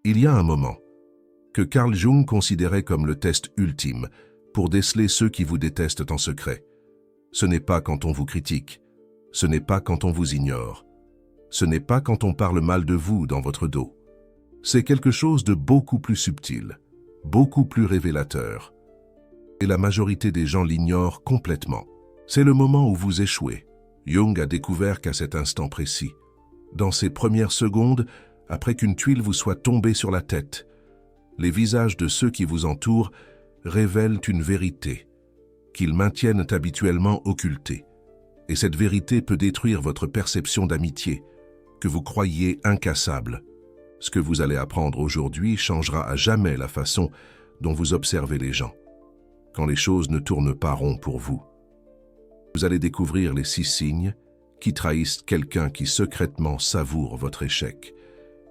Il y a un moment que Carl Jung considérait comme le test ultime pour déceler ceux qui vous détestent en secret. Ce n'est pas quand on vous critique, ce n'est pas quand on vous ignore, ce n'est pas quand on parle mal de vous dans votre dos. C'est quelque chose de beaucoup plus subtil, beaucoup plus révélateur. Et la majorité des gens l'ignorent complètement. C'est le moment où vous échouez. Jung a découvert qu'à cet instant précis, dans ces premières secondes, après qu'une tuile vous soit tombée sur la tête, les visages de ceux qui vous entourent révèlent une vérité qu'ils maintiennent habituellement occultée. Et cette vérité peut détruire votre perception d'amitié, que vous croyiez incassable. Ce que vous allez apprendre aujourd'hui changera à jamais la façon dont vous observez les gens, quand les choses ne tournent pas rond pour vous. Vous allez découvrir les 6 signes qui trahissent quelqu'un qui secrètement savoure votre échec.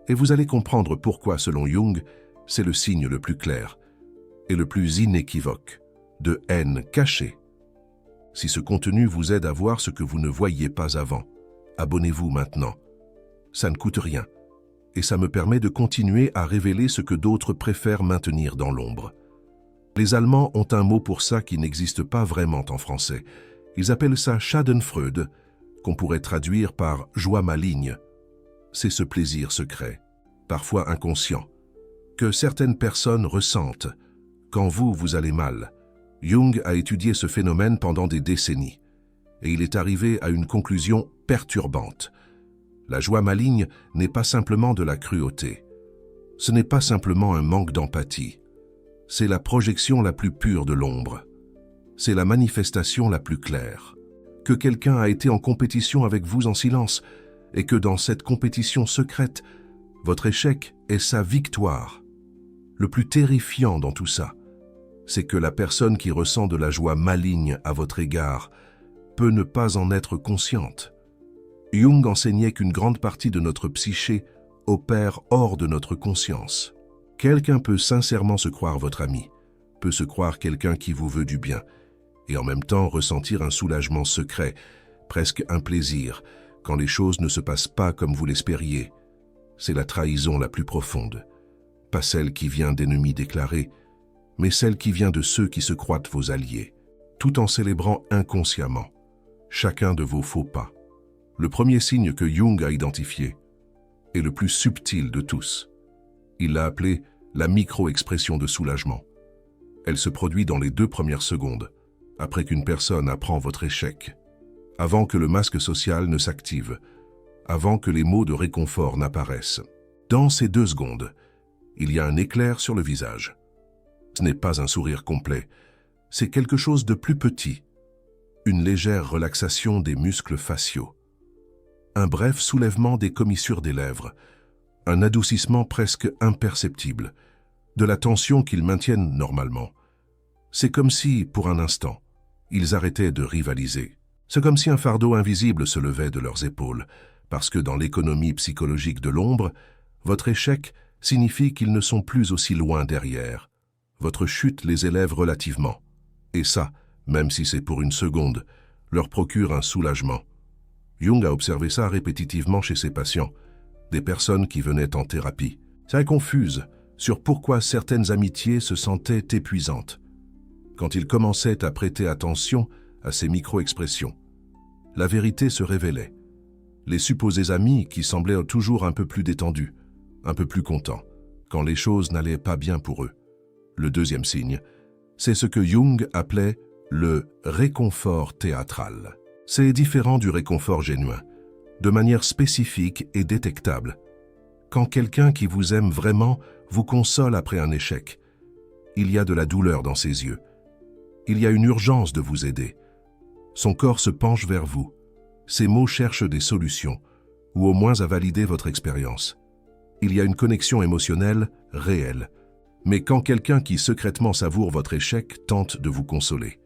Et vous allez comprendre pourquoi, selon Jung, c'est le signe le plus clair et le plus inéquivoque de haine cachée. Si ce contenu vous aide à voir ce que vous ne voyiez pas avant, abonnez-vous maintenant. Ça ne coûte rien et ça me permet de continuer à révéler ce que d'autres préfèrent maintenir dans l'ombre. Les Allemands ont un mot pour ça qui n'existe pas vraiment en français. Ils appellent ça Schadenfreude, qu'on pourrait traduire par joie maligne. C'est ce plaisir secret, parfois inconscient, que certaines personnes ressentent quand vous allez mal. Jung a étudié ce phénomène pendant des décennies, et il est arrivé à une conclusion perturbante. La joie maligne n'est pas simplement de la cruauté. Ce n'est pas simplement un manque d'empathie. C'est la projection la plus pure de l'ombre. C'est la manifestation la plus claire. Que quelqu'un a été en compétition avec vous en silence, et que dans cette compétition secrète, votre échec est sa victoire. Le plus terrifiant dans tout ça, c'est que la personne qui ressent de la joie maligne à votre égard peut ne pas en être consciente. Jung enseignait qu'une grande partie de notre psyché opère hors de notre conscience. Quelqu'un peut sincèrement se croire votre ami, peut se croire quelqu'un qui vous veut du bien, et en même temps ressentir un soulagement secret, presque un plaisir, quand les choses ne se passent pas comme vous l'espériez. C'est la trahison la plus profonde, pas celle qui vient d'ennemis déclarés, mais celle qui vient de ceux qui se croient vos alliés, tout en célébrant inconsciemment chacun de vos faux pas. Le premier signe que Jung a identifié est le plus subtil de tous. Il l'a appelé la micro-expression de soulagement. Elle se produit dans les 2 premières secondes, après qu'une personne apprend votre échec, avant que le masque social ne s'active, avant que les mots de réconfort n'apparaissent. Dans ces 2 secondes, il y a un éclair sur le visage. Ce n'est pas un sourire complet, c'est quelque chose de plus petit, une légère relaxation des muscles faciaux, un bref soulèvement des commissures des lèvres, un adoucissement presque imperceptible, de la tension qu'ils maintiennent normalement. C'est comme si, pour un instant, ils arrêtaient de rivaliser. C'est comme si un fardeau invisible se levait de leurs épaules, parce que dans l'économie psychologique de l'ombre, votre échec signifie qu'ils ne sont plus aussi loin derrière. Votre chute les élève relativement. Et ça, même si c'est pour une seconde, leur procure un soulagement. Jung a observé ça répétitivement chez ses patients, des personnes qui venaient en thérapie. Ça confuse sur pourquoi certaines amitiés se sentaient épuisantes. Quand ils commençaient à prêter attention à ces micro-expressions, la vérité se révélait. Les supposés amis qui semblaient toujours un peu plus détendus, un peu plus contents, quand les choses n'allaient pas bien pour eux. Le deuxième signe, c'est ce que Jung appelait le réconfort théâtral. C'est différent du réconfort genuin, de manière spécifique et détectable. Quand quelqu'un qui vous aime vraiment vous console après un échec, il y a de la douleur dans ses yeux. Il y a une urgence de vous aider. Son corps se penche vers vous. Ses mots cherchent des solutions, ou au moins à valider votre expérience. Il y a une connexion émotionnelle réelle. Mais quand quelqu'un qui secrètement savoure votre échec tente de vous consoler,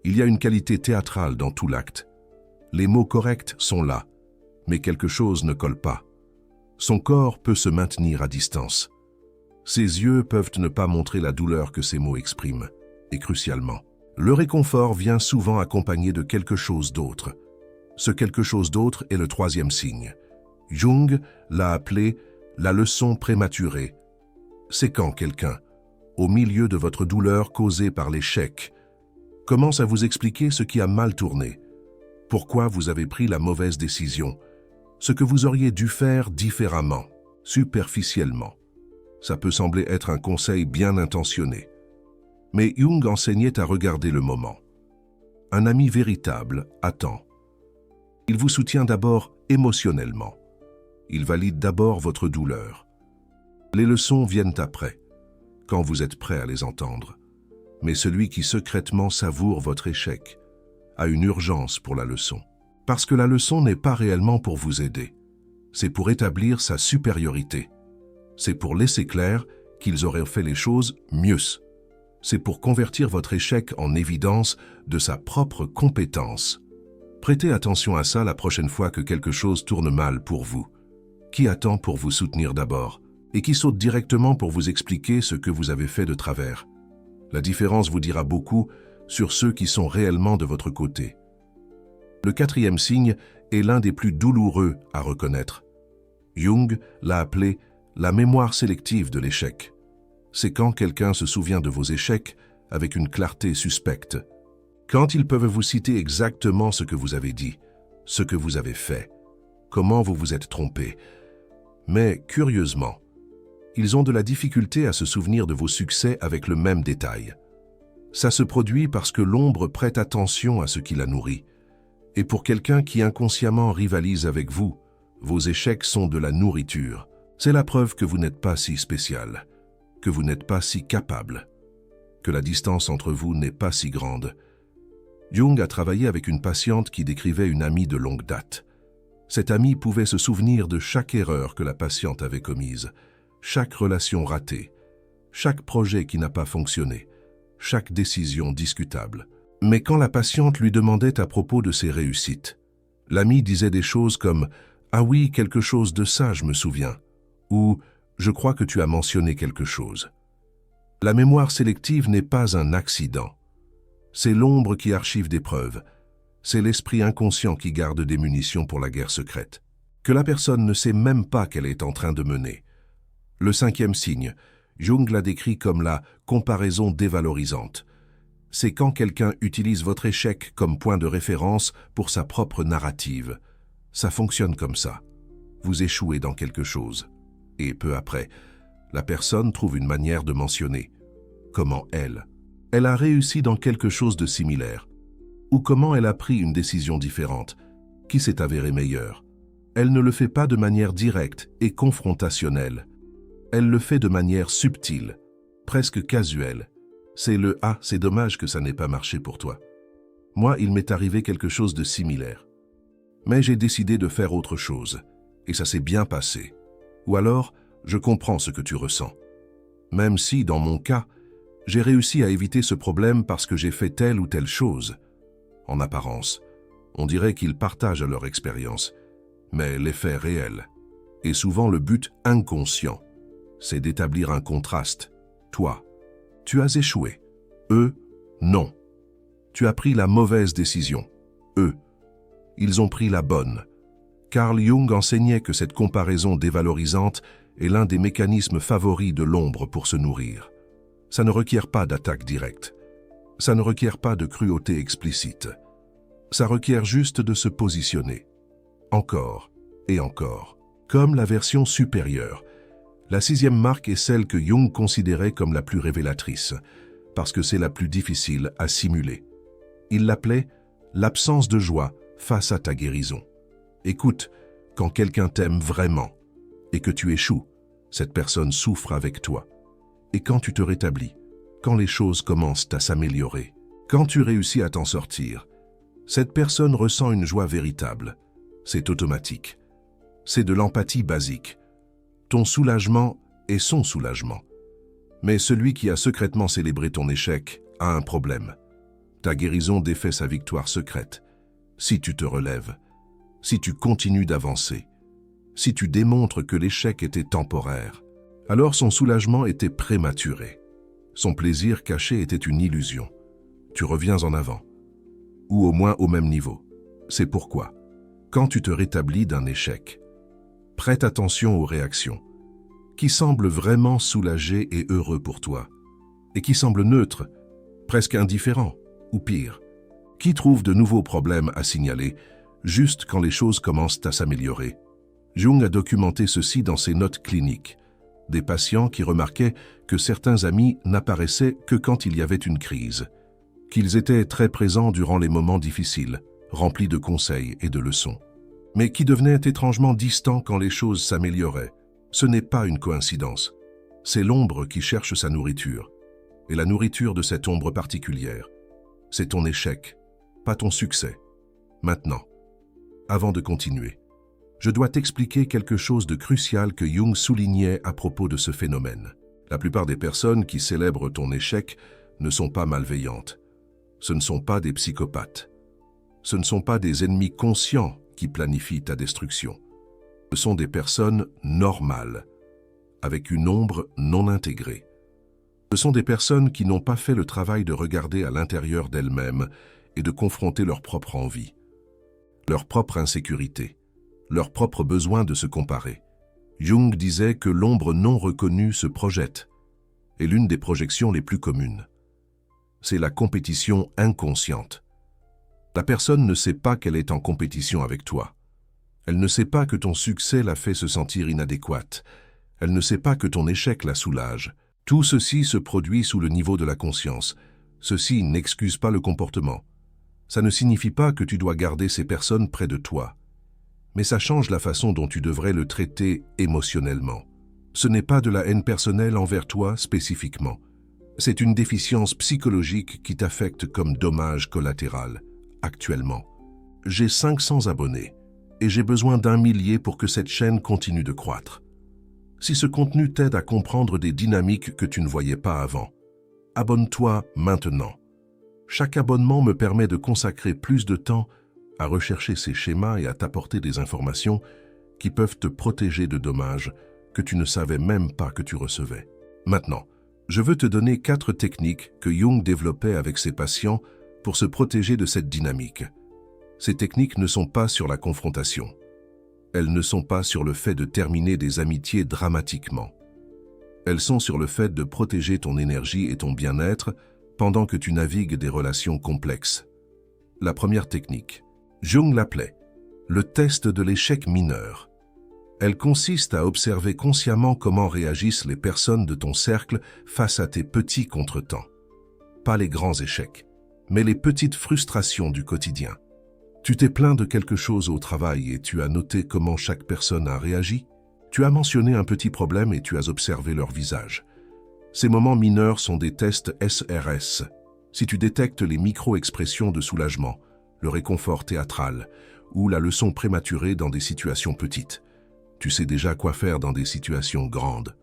il y a une qualité théâtrale dans tout l'acte. Les mots corrects sont là, mais quelque chose ne colle pas. Son corps peut se maintenir à distance. Ses yeux peuvent ne pas montrer la douleur que ces mots expriment. Et crucialement, le réconfort vient souvent accompagné de quelque chose d'autre. Ce quelque chose d'autre est le troisième signe. Jung l'a appelé la leçon prématurée C'est quand quelqu'un, au milieu de votre douleur causée par l'échec, commence à vous expliquer ce qui a mal tourné, pourquoi vous avez pris la mauvaise décision, ce que vous auriez dû faire différemment, superficiellement. Ça peut sembler être un conseil bien intentionné. Mais Jung enseignait à regarder le moment. Un ami véritable attend. Il vous soutient d'abord émotionnellement. Il valide d'abord votre douleur. Les leçons viennent après, quand vous êtes prêt à les entendre. Mais celui qui secrètement savoure votre échec a une urgence pour la leçon. Parce que la leçon n'est pas réellement pour vous aider. C'est pour établir sa supériorité. C'est pour laisser clair qu'ils auraient fait les choses mieux. C'est pour convertir votre échec en évidence de sa propre compétence. Prêtez attention à ça la prochaine fois que quelque chose tourne mal pour vous. Qui attend pour vous soutenir d'abord et qui saute directement pour vous expliquer ce que vous avez fait de travers. La différence vous dira beaucoup sur ceux qui sont réellement de votre côté. Le quatrième signe est l'un des plus douloureux à reconnaître. Jung l'a appelé la mémoire sélective de l'échec. C'est quand quelqu'un se souvient de vos échecs avec une clarté suspecte. Quand ils peuvent vous citer exactement ce que vous avez dit, ce que vous avez fait, comment vous vous êtes trompé. Mais, curieusement, ils ont de la difficulté à se souvenir de vos succès avec le même détail. Ça se produit parce que l'ombre prête attention à ce qui la nourrit. Et pour quelqu'un qui inconsciemment rivalise avec vous, vos échecs sont de la nourriture. C'est la preuve que vous n'êtes pas si spécial, que vous n'êtes pas si capable, que la distance entre vous n'est pas si grande. Jung a travaillé avec une patiente qui décrivait une amie de longue date. Cette amie pouvait se souvenir de chaque erreur que la patiente avait commise, chaque relation ratée, chaque projet qui n'a pas fonctionné, chaque décision discutable. Mais quand la patiente lui demandait à propos de ses réussites, l'amie disait des choses comme « Ah oui, quelque chose de ça, je me souviens » ou « Je crois que tu as mentionné quelque chose ». La mémoire sélective n'est pas un accident. C'est l'ombre qui archive des preuves. C'est l'esprit inconscient qui garde des munitions pour la guerre secrète, que la personne ne sait même pas qu'elle est en train de mener. Le cinquième signe, Jung l'a décrit comme la comparaison dévalorisante. C'est quand quelqu'un utilise votre échec comme point de référence pour sa propre narrative. Ça fonctionne comme ça. Vous échouez dans quelque chose. Et peu après, la personne trouve une manière de mentionner comment elle a réussi dans quelque chose de similaire, ou comment elle a pris une décision différente, qui s'est avérée meilleure. Elle ne le fait pas de manière directe et confrontationnelle. Elle le fait de manière subtile, presque casuelle. C'est le « Ah, c'est dommage que ça n'ait pas marché pour toi. Moi, il m'est arrivé quelque chose de similaire. Mais j'ai décidé de faire autre chose, et ça s'est bien passé. Ou alors, je comprends ce que tu ressens. Même si, dans mon cas, j'ai réussi à éviter ce problème parce que j'ai fait telle ou telle chose. » En apparence, on dirait qu'ils partagent leur expérience, mais l'effet réel, et souvent le but inconscient, c'est d'établir un contraste. Toi, tu as échoué. Eux, non. Tu as pris la mauvaise décision. Eux, ils ont pris la bonne. Carl Jung enseignait que cette comparaison dévalorisante est l'un des mécanismes favoris de l'ombre pour se nourrir. Ça ne requiert pas d'attaque directe. Ça ne requiert pas de cruauté explicite. Ça requiert juste de se positionner. Encore et encore. Comme la version supérieure. La sixième marque est celle que Jung considérait comme la plus révélatrice, parce que c'est la plus difficile à simuler. Il l'appelait « l'absence de joie face à ta guérison ». Écoute, quand quelqu'un t'aime vraiment et que tu échoues, cette personne souffre avec toi. Et quand tu te rétablis, quand les choses commencent à s'améliorer, quand tu réussis à t'en sortir, cette personne ressent une joie véritable. C'est automatique. C'est de l'empathie basique. Ton soulagement est son soulagement. Mais celui qui a secrètement célébré ton échec a un problème. Ta guérison défait sa victoire secrète. Si tu te relèves, si tu continues d'avancer, si tu démontres que l'échec était temporaire, alors son soulagement était prématuré. Son plaisir caché était une illusion. Tu reviens en avant, ou au moins au même niveau. C'est pourquoi, quand tu te rétablis d'un échec, prête attention aux réactions. qui semble vraiment soulagé et heureux pour toi, et qui semble neutre, presque indifférent, ou pire, qui trouve de nouveaux problèmes à signaler, juste quand les choses commencent à s'améliorer. Jung a documenté ceci dans ses notes cliniques. Des patients qui remarquaient que certains amis n'apparaissaient que quand il y avait une crise, qu'ils étaient très présents durant les moments difficiles, remplis de conseils et de leçons, mais qui devenaient étrangement distants quand les choses s'amélioraient. Ce n'est pas une coïncidence. C'est l'ombre qui cherche sa nourriture. Et la nourriture de cette ombre particulière, c'est ton échec, pas ton succès. Maintenant, avant de continuer, je dois t'expliquer quelque chose de crucial que Jung soulignait à propos de ce phénomène. La plupart des personnes qui célèbrent ton échec ne sont pas malveillantes. Ce ne sont pas des psychopathes. Ce ne sont pas des ennemis conscients qui planifient ta destruction. Ce sont des personnes normales, avec une ombre non intégrée. Ce sont des personnes qui n'ont pas fait le travail de regarder à l'intérieur d'elles-mêmes et de confronter leur propre envie, leur propre insécurité, leur propre besoin de se comparer. Jung disait que l'ombre non reconnue se projette, et l'une des projections les plus communes, c'est la compétition inconsciente. La personne ne sait pas qu'elle est en compétition avec toi. Elle ne sait pas que ton succès la fait se sentir inadéquate. Elle ne sait pas que ton échec la soulage. Tout ceci se produit sous le niveau de la conscience. Ceci n'excuse pas le comportement. Ça ne signifie pas que tu dois garder ces personnes près de toi. Mais ça change la façon dont tu devrais le traiter émotionnellement. Ce n'est pas de la haine personnelle envers toi spécifiquement. C'est une déficience psychologique qui t'affecte comme dommage collatéral, actuellement. J'ai 500 abonnés et j'ai besoin d'1 millier pour que cette chaîne continue de croître. Si ce contenu t'aide à comprendre des dynamiques que tu ne voyais pas avant, abonne-toi maintenant. Chaque abonnement me permet de consacrer plus de temps à rechercher ces schémas et à t'apporter des informations qui peuvent te protéger de dommages que tu ne savais même pas que tu recevais. Maintenant, je veux te donner 4 techniques que Jung développait avec ses patients pour se protéger de cette dynamique. Ces techniques ne sont pas sur la confrontation. Elles ne sont pas sur le fait de terminer des amitiés dramatiquement. Elles sont sur le fait de protéger ton énergie et ton bien-être pendant que tu navigues des relations complexes. La première technique, Jung l'appelait le test de l'échec mineur. Elle consiste à observer consciemment comment réagissent les personnes de ton cercle face à tes petits contretemps. Pas les grands échecs, mais les petites frustrations du quotidien. Tu t'es plaint de quelque chose au travail et tu as noté comment chaque personne a réagi. Tu as mentionné un petit problème et tu as observé leur visage. Ces moments mineurs sont des tests SRS. Si tu détectes les micro-expressions de soulagement, le réconfort théâtral ou la leçon prématurée dans des situations petites, tu sais déjà quoi faire dans des situations grandes.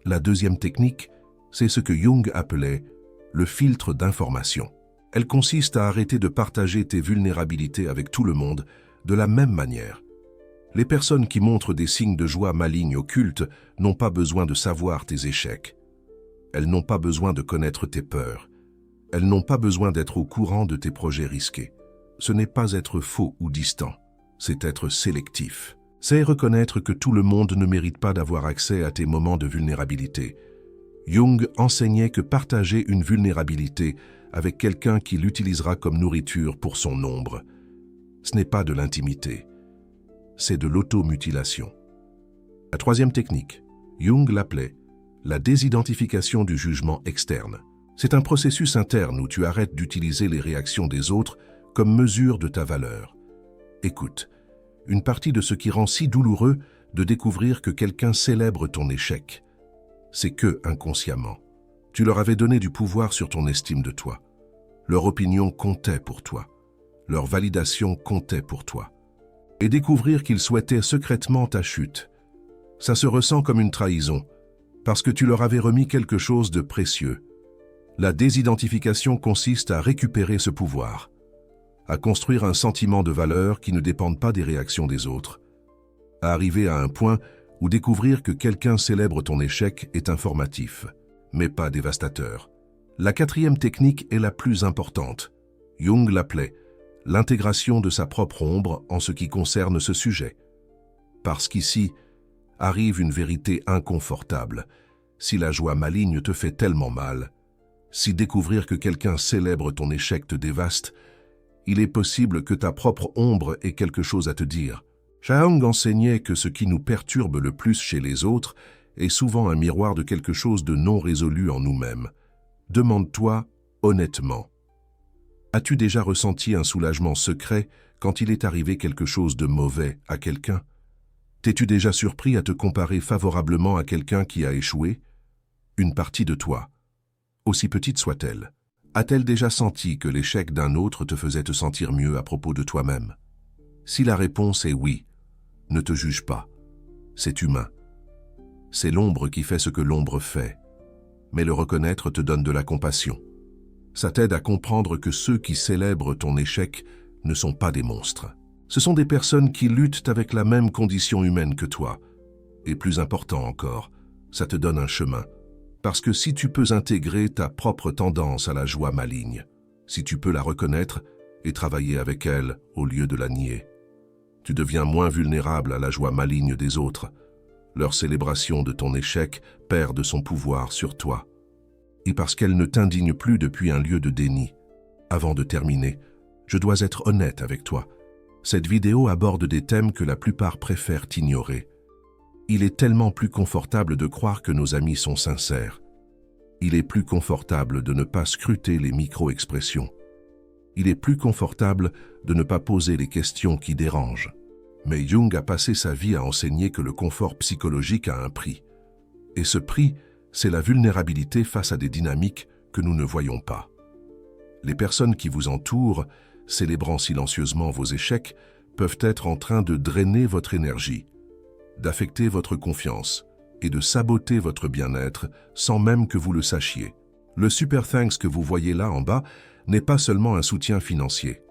La deuxième technique, c'est ce que Jung appelait le filtre d'information. Elle consiste à arrêter de partager tes vulnérabilités avec tout le monde de la même manière. Les personnes qui montrent des signes de joie maligne occulte n'ont pas besoin de savoir tes échecs. Elles n'ont pas besoin de connaître tes peurs. Elles n'ont pas besoin d'être au courant de tes projets risqués. Ce n'est pas être faux ou distant, c'est être sélectif. C'est reconnaître que tout le monde ne mérite pas d'avoir accès à tes moments de vulnérabilité. Jung enseignait que partager une vulnérabilité avec quelqu'un qui l'utilisera comme nourriture pour son ombre, ce n'est pas de l'intimité, c'est de l'automutilation. La troisième technique, Jung l'appelait la désidentification du jugement externe. C'est un processus interne où tu arrêtes d'utiliser les réactions des autres comme mesure de ta valeur. Écoute, une partie de ce qui rend si douloureux de découvrir que quelqu'un célèbre ton échec, c'est que, inconsciemment, tu leur avais donné du pouvoir sur ton estime de toi. Leur opinion comptait pour toi. Leur validation comptait pour toi. Et découvrir qu'ils souhaitaient secrètement ta chute, ça se ressent comme une trahison, parce que tu leur avais remis quelque chose de précieux. La désidentification consiste à récupérer ce pouvoir, à construire un sentiment de valeur qui ne dépende pas des réactions des autres, à arriver à un point où découvrir que quelqu'un célèbre ton échec est informatif, mais pas dévastateur. La quatrième technique est la plus importante. Jung l'appelait l'intégration de sa propre ombre en ce qui concerne ce sujet. Parce qu'ici, arrive une vérité inconfortable. Si la joie maligne te fait tellement mal, si découvrir que quelqu'un célèbre ton échec te dévaste, il est possible que ta propre ombre ait quelque chose à te dire. Jung enseignait que ce qui nous perturbe le plus chez les autres est souvent un miroir de quelque chose de non résolu en nous-mêmes. Demande-toi honnêtement. As-tu déjà ressenti un soulagement secret quand il est arrivé quelque chose de mauvais à quelqu'un? T'es-tu déjà surpris à te comparer favorablement à quelqu'un qui a échoué? Une partie de toi, aussi petite soit-elle, a-t-elle déjà senti que l'échec d'un autre te faisait te sentir mieux à propos de toi-même? Si la réponse est oui, ne te juge pas. C'est humain. C'est l'ombre qui fait ce que l'ombre fait. Mais le reconnaître te donne de la compassion. Ça t'aide à comprendre que ceux qui célèbrent ton échec ne sont pas des monstres. Ce sont des personnes qui luttent avec la même condition humaine que toi. Et plus important encore, ça te donne un chemin. Parce que si tu peux intégrer ta propre tendance à la joie maligne, si tu peux la reconnaître et travailler avec elle au lieu de la nier, tu deviens moins vulnérable à la joie maligne des autres. Leur célébration de ton échec perd de son pouvoir sur toi. Et parce qu'elle ne t'indigne plus depuis un lieu de déni. Avant de terminer, je dois être honnête avec toi. Cette vidéo aborde des thèmes que la plupart préfèrent ignorer. Il est tellement plus confortable de croire que nos amis sont sincères. Il est plus confortable de ne pas scruter les micro-expressions. Il est plus confortable de ne pas poser les questions qui dérangent. Mais Jung a passé sa vie à enseigner que le confort psychologique a un prix. Et ce prix, c'est la vulnérabilité face à des dynamiques que nous ne voyons pas. Les personnes qui vous entourent, célébrant silencieusement vos échecs, peuvent être en train de drainer votre énergie, d'affecter votre confiance et de saboter votre bien-être sans même que vous le sachiez. Le Super Thanks que vous voyez là en bas n'est pas seulement un soutien financier.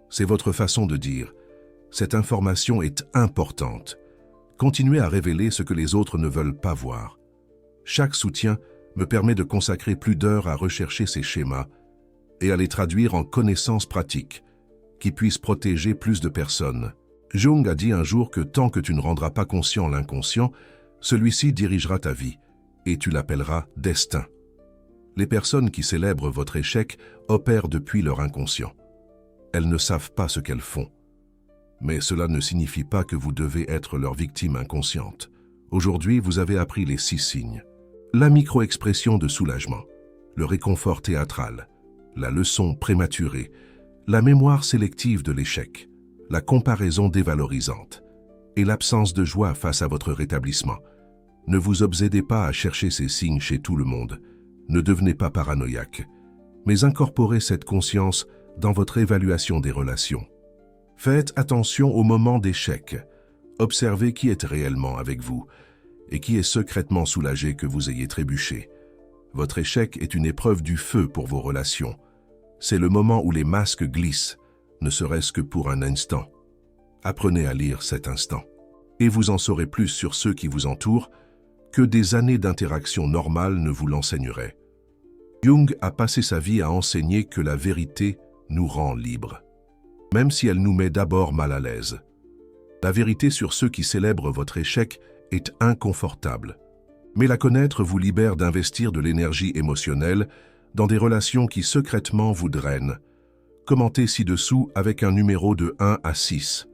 C'est votre façon de dire « Cette information est importante. Continuez à révéler ce que les autres ne veulent pas voir. » Chaque soutien me permet de consacrer plus d'heures à rechercher ces schémas et à les traduire en connaissances pratiques qui puissent protéger plus de personnes. Jung a dit un jour que tant que tu ne rendras pas conscient l'inconscient, celui-ci dirigera ta vie et tu l'appelleras destin. Les personnes qui célèbrent votre échec opèrent depuis leur inconscient. Elles ne savent pas ce qu'elles font. Mais cela ne signifie pas que vous devez être leur victime inconsciente. Aujourd'hui, vous avez appris les 6 signes. La micro-expression de soulagement, le réconfort théâtral, la leçon prématurée, la mémoire sélective de l'échec, la comparaison dévalorisante et l'absence de joie face à votre rétablissement. Ne vous obsédez pas à chercher ces signes chez tout le monde. Ne devenez pas paranoïaque, mais incorporez cette conscience dans votre évaluation des relations. Faites attention au moment d'échec. Observez qui est réellement avec vous et qui est secrètement soulagé que vous ayez trébuché. Votre échec est une épreuve du feu pour vos relations. C'est le moment où les masques glissent, ne serait-ce que pour un instant. Apprenez à lire cet instant. Et vous en saurez plus sur ceux qui vous entourent que des années d'interaction normale ne vous l'enseigneraient. Jung a passé sa vie à enseigner que la vérité nous rend libres, même si elle nous met d'abord mal à l'aise. La vérité sur ceux qui célèbrent votre échec est inconfortable, mais la connaître vous libère d'investir de l'énergie émotionnelle dans des relations qui secrètement vous drainent. Commentez ci-dessous avec un numéro de 1 à 6.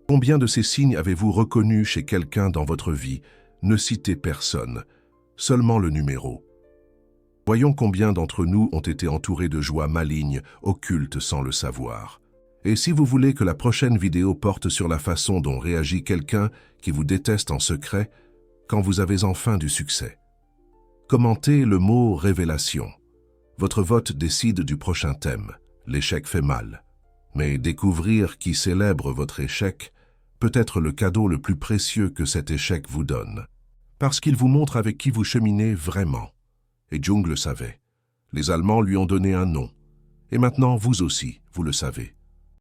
Combien de ces signes avez-vous reconnus chez quelqu'un dans votre vie? Ne citez personne, seulement le numéro. Voyons combien d'entre nous ont été entourés de joie maligne, occulte sans le savoir. Et si vous voulez que la prochaine vidéo porte sur la façon dont réagit quelqu'un qui vous déteste en secret quand vous avez enfin du succès, commentez le mot « révélation ». Votre vote décide du prochain thème. L'échec fait mal. Mais découvrir qui célèbre votre échec peut être le cadeau le plus précieux que cet échec vous donne. Parce qu'il vous montre avec qui vous cheminez vraiment. Et Jung le savait. Les Allemands lui ont donné un nom. Et maintenant, vous aussi, vous le savez.